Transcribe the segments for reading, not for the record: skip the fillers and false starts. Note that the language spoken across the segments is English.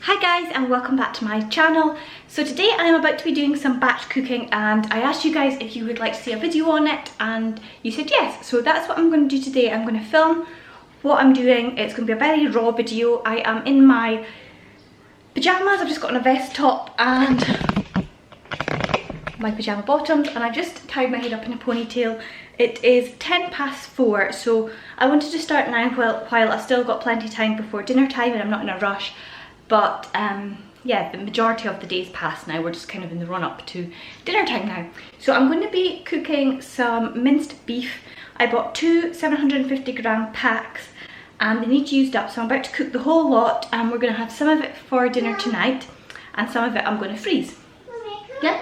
Hi guys, and welcome back to my channel. So today I am about to be doing some batch cooking, and I asked you guys if you would like to see a video on it and you said yes. So that's what I'm going to do today. I'm going to film what I'm doing. It's going to be a very raw video. I am in my pyjamas. I've just got on a vest top and my pyjama bottoms, and I've just tied my head up in a ponytail. It is 4:10, so I wanted to start now while I've still got plenty of time before dinner time and I'm not in a rush. But yeah, the majority of the day's passed now. We're just kind of in the run up to dinner time now. So I'm going to be cooking some minced beef. I bought two 750g packs and they need used up, so I'm about to cook the whole lot, and we're going to have some of it for dinner tonight and some of it I'm going to freeze. Yeah?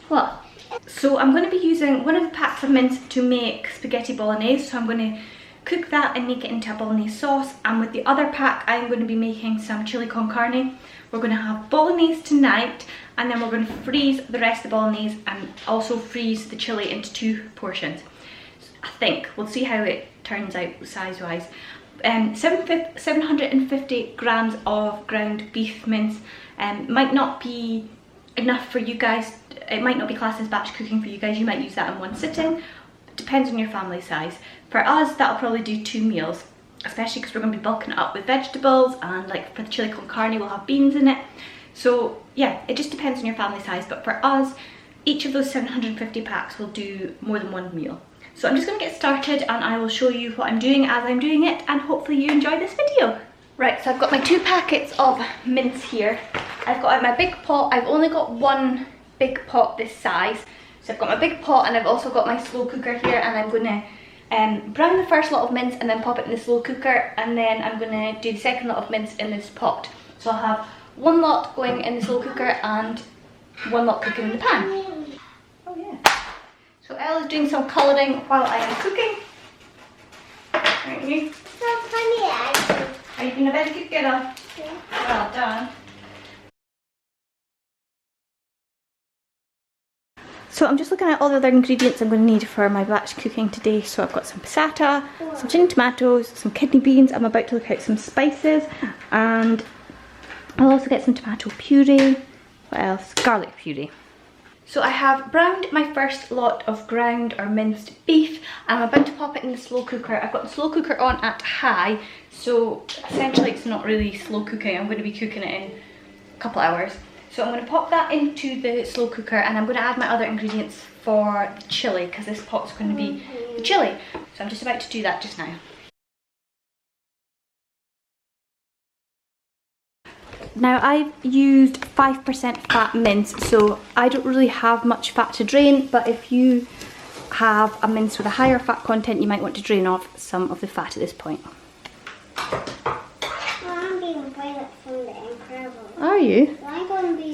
What? So I'm going to be using one of the packs of mince to make spaghetti bolognese, so I'm going to cook that and make it into a bolognese sauce, and with the other pack I'm going to be making some chili con carne. We're going to have bolognese tonight, and then we're going to freeze the rest of the bolognese and also freeze the chili into 2 portions. I think we'll see how it turns out size wise. 750 grams of ground beef mince might not be enough for you guys. It might not be classed as batch cooking for you guys. You might use that in one sitting. Depends on your family size. For us, that'll probably do 2 meals, especially because we're going to be bulking it up with vegetables, and like for the chili con carne we'll have beans in it. So yeah, it just depends on your family size, but for us, each of those 750 packs will do more than 1 meal. So I'm just going to get started and I will show you what I'm doing as I'm doing it, and hopefully you enjoy this video. Right, so I've got my 2 packets of mince here. I've got my big pot. I've only got 1 big pot this size. So I've got my big pot and I've also got my slow cooker here, and I'm going to brown the first lot of mince and then pop it in the slow cooker, and then I'm going to do the second lot of mince in this pot. So I'll have 1 lot going in the slow cooker and 1 lot cooking in the pan. Oh yeah. So Elle is doing some colouring while I am cooking. Aren't you? So funny, actually. Are you being a very good girl? Yeah. Well done. So I'm just looking at all the other ingredients I'm going to need for my batch cooking today. So I've got some passata, some cherry tomatoes, some kidney beans. I'm about to look out some spices, and I'll also get some tomato puree. What else? Garlic puree. So I have browned my first lot of ground or minced beef, and I'm about to pop it in the slow cooker. I've got the slow cooker on at high, so essentially it's not really slow cooking. I'm going to be cooking it in a couple hours. So I'm going to pop that into the slow cooker, and I'm going to add my other ingredients for the chili, because this pot's going to be the chili. So I'm just about to do that just now. Now I've used 5% fat mince, so I don't really have much fat to drain, but if you have a mince with a higher fat content, you might want to drain off some of the fat at this point. Are you?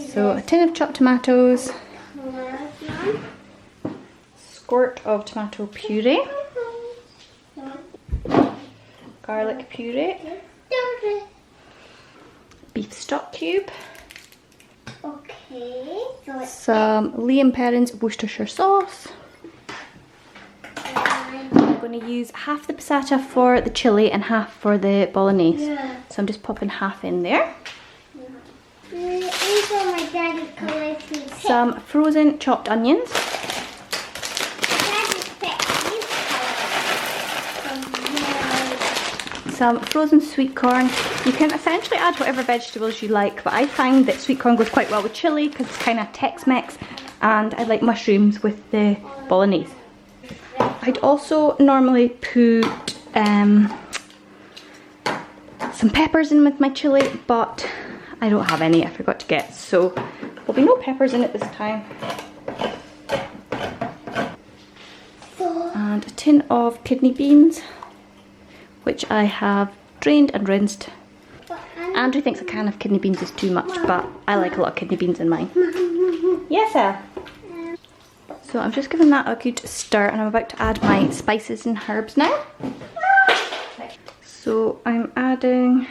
So a tin of chopped tomatoes, squirt of tomato puree, garlic puree, beef stock cube, some Liam Perrins Worcestershire sauce. I'm going to use half the passata for the chili and half for the bolognese. So I'm just popping half in there. Some frozen chopped onions. Some frozen sweet corn. You can essentially add whatever vegetables you like, but I find that sweet corn goes quite well with chili because it's kind of Tex-Mex, and I like mushrooms with the bolognese. I'd also normally put some peppers in with my chili, but I don't have any, I forgot to get, so there'll be no peppers in it this time. And a tin of kidney beans, which I have drained and rinsed. Andrew thinks a can of kidney beans is too much, but I like a lot of kidney beans in mine. Yes, Elle? So I'm just giving that a good stir, and I'm about to add my spices and herbs now. So I'm adding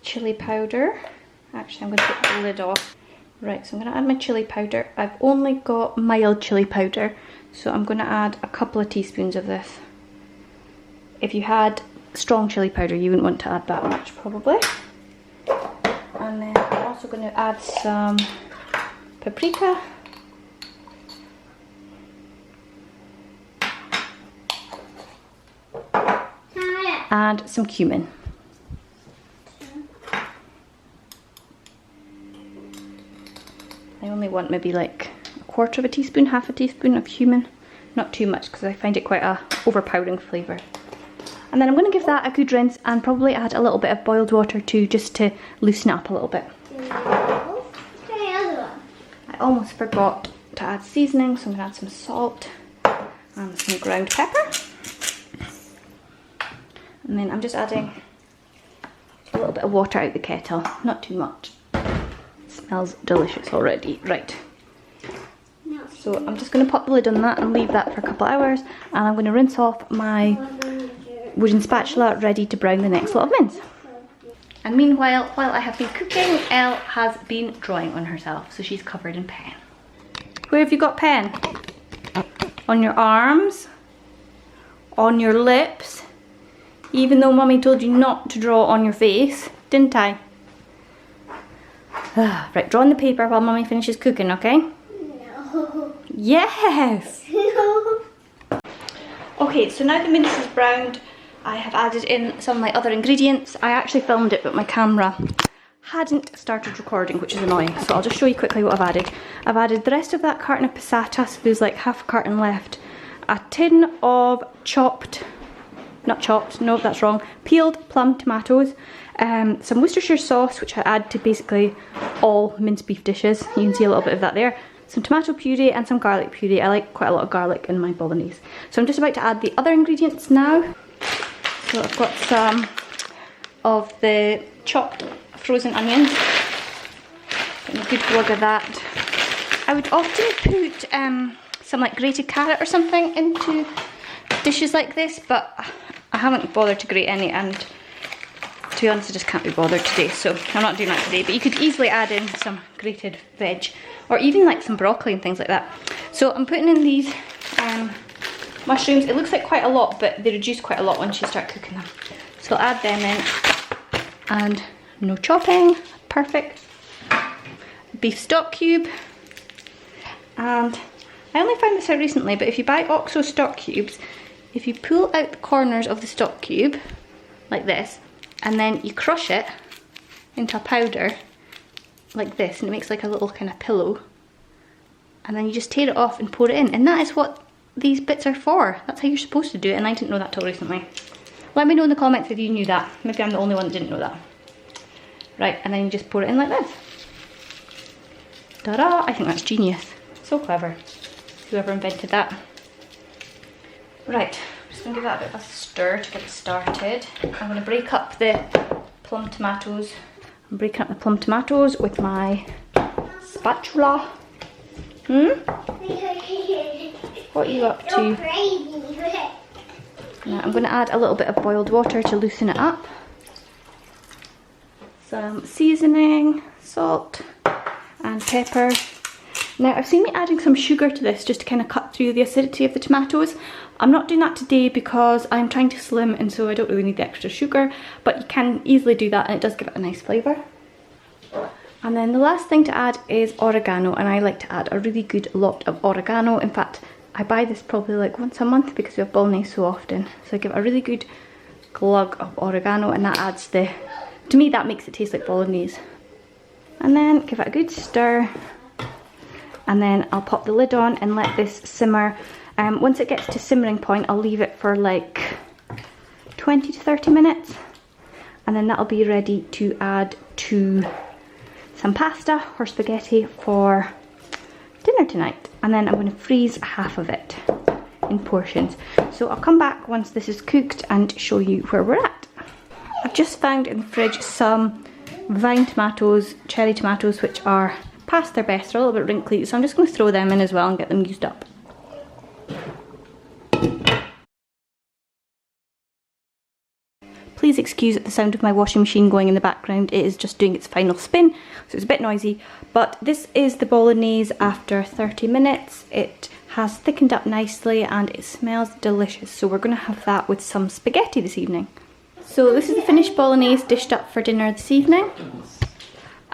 chili powder. Actually, I'm going to take the lid off. Right, so I'm going to add my chili powder. I've only got mild chili powder, so I'm going to add a couple of teaspoons of this. If you had strong chili powder, you wouldn't want to add that much probably. And then I'm also going to add some paprika. And some cumin. I only want maybe like a quarter of a teaspoon, half a teaspoon of cumin. Not too much because I find it quite a overpowering flavour. And then I'm going to give that a good rinse and probably add a little bit of boiled water too, just to loosen it up a little bit. I almost forgot to add seasoning, so I'm going to add some salt and some ground pepper. And then I'm just adding a little bit of water out the kettle, not too much. It smells delicious already. Right. So I'm just going to pop the lid on that and leave that for a couple of hours, and I'm going to rinse off my wooden spatula ready to brown the next lot of mince. And meanwhile, while I have been cooking, Elle has been drawing on herself, so she's covered in pen. Where have you got pen? On your arms? On your lips? Even though Mummy told you not to draw on your face, didn't I? Right, draw on the paper while Mummy finishes cooking, okay? No. Yes! No. Okay, so now the mince is browned, I have added in some of my other ingredients. I actually filmed it, but my camera hadn't started recording, which is annoying. So I'll just show you quickly what I've added. I've added the rest of that carton of passata, so there's like half a carton left. A tin of peeled plum tomatoes, some Worcestershire sauce, which I add to basically all minced beef dishes. You can see a little bit of that there. Some tomato puree and some garlic puree. I like quite a lot of garlic in my bolognese. So I'm just about to add the other ingredients now. So I've got some of the chopped frozen onions. Getting a good glug of that. I would often put some like grated carrot or something into dishes like this, but I haven't bothered to grate any, and to be honest I just can't be bothered today, so I'm not doing that today. But you could easily add in some grated veg, or even like some broccoli and things like that. So I'm putting in these mushrooms. It looks like quite a lot, but they reduce quite a lot once you start cooking them. So I'll add them in, and no chopping, perfect. Beef stock cube, and I only found this out recently, but if you buy OXO stock cubes, if you pull out the corners of the stock cube, like this, and then you crush it into a powder, like this, and it makes like a little kind of pillow, and then you just tear it off and pour it in, and that is what these bits are for. That's how you're supposed to do it, and I didn't know that till recently. Let me know in the comments if you knew that. Maybe I'm the only one that didn't know that. Right, and then you just pour it in like this. Ta-da! I think that's genius. So clever. Whoever invented that. Right, I'm just going to give that a bit of a stir to get it started. I'm going to break up the plum tomatoes. I'm breaking up the plum tomatoes with my spatula. What are you up to? You're crazy. Now I'm going to add a little bit of boiled water to loosen it up. Some seasoning, salt and pepper. Now I've seen me adding some sugar to this just to kind of cut through the acidity of the tomatoes. I'm not doing that today because I'm trying to slim, and so I don't really need the extra sugar, but you can easily do that and it does give it a nice flavour. And then the last thing to add is oregano, and I like to add a really good lot of oregano. In fact, I buy this probably like once a month because we have bolognese so often. So I give a really good glug of oregano, and that adds to me that makes it taste like bolognese. And then give it a good stir, and then I'll pop the lid on and let this simmer. Once it gets to simmering point, I'll leave it for like 20 to 30 minutes, and then that'll be ready to add to some pasta or spaghetti for dinner tonight. And then I'm going to freeze half of it in portions. So I'll come back once this is cooked and show you where we're at. I've just found in the fridge some vine tomatoes, cherry tomatoes, which are past their best, they're a little bit wrinkly, so I'm just going to throw them in as well and get them used up. Please excuse the sound of my washing machine going in the background. It is just doing its final spin, so it's a bit noisy. But this is the bolognese after 30 minutes. It has thickened up nicely and it smells delicious. So we're going to have that with some spaghetti this evening. So this is the finished bolognese dished up for dinner this evening.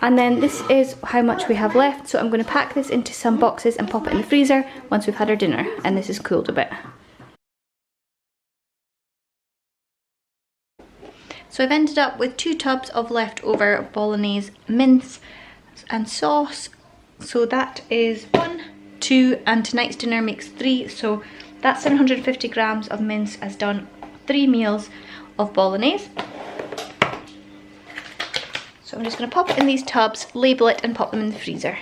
And then this is how much we have left, so I'm going to pack this into some boxes and pop it in the freezer once we've had our dinner and this is cooled a bit. So I've ended up with 2 tubs of leftover bolognese mince and sauce. So that is 1, 2, and tonight's dinner makes 3, so that's 750 grams of mince has done 3 meals of bolognese. So I'm just going to pop it in these tubs, label it and pop them in the freezer.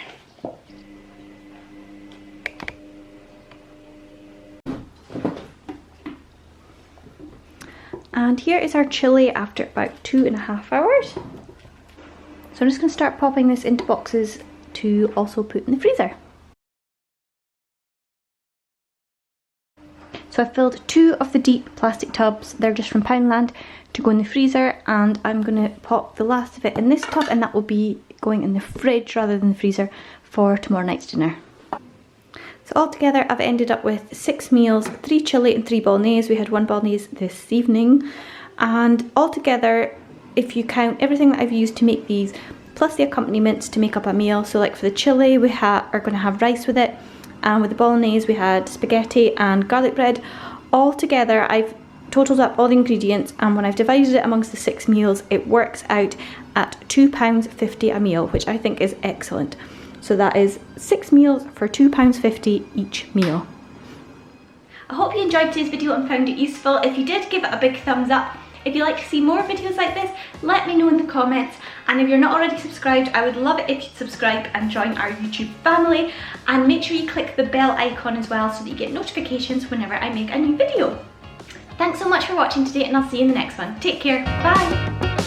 And here is our chilli after about 2.5 hours. So I'm just going to start popping this into boxes to also put in the freezer. So I filled 2 of the deep plastic tubs, they're just from Poundland, to go in the freezer, and I'm going to pop the last of it in this tub, and that will be going in the fridge rather than the freezer for tomorrow night's dinner. So altogether I've ended up with 6 meals, 3 chilli and 3 bolognese. We had 1 bolognese this evening, and altogether, if you count everything that I've used to make these, plus the accompaniments to make up a meal, so like for the chilli we are going to have rice with it, and with the bolognese we had spaghetti and garlic bread. All together I've totaled up all the ingredients, and when I've divided it amongst the 6 meals it works out at £2.50 a meal, which I think is excellent. So that is 6 meals for £2.50 each meal. I hope you enjoyed today's video and found it useful. If you did, give it a big thumbs up. If you'd like to see more videos like this, let me know in the comments. And if you're not already subscribed, I would love it if you'd subscribe and join our YouTube family. And make sure you click the bell icon as well so that you get notifications whenever I make a new video. Thanks so much for watching today, and I'll see you in the next one. Take care, bye!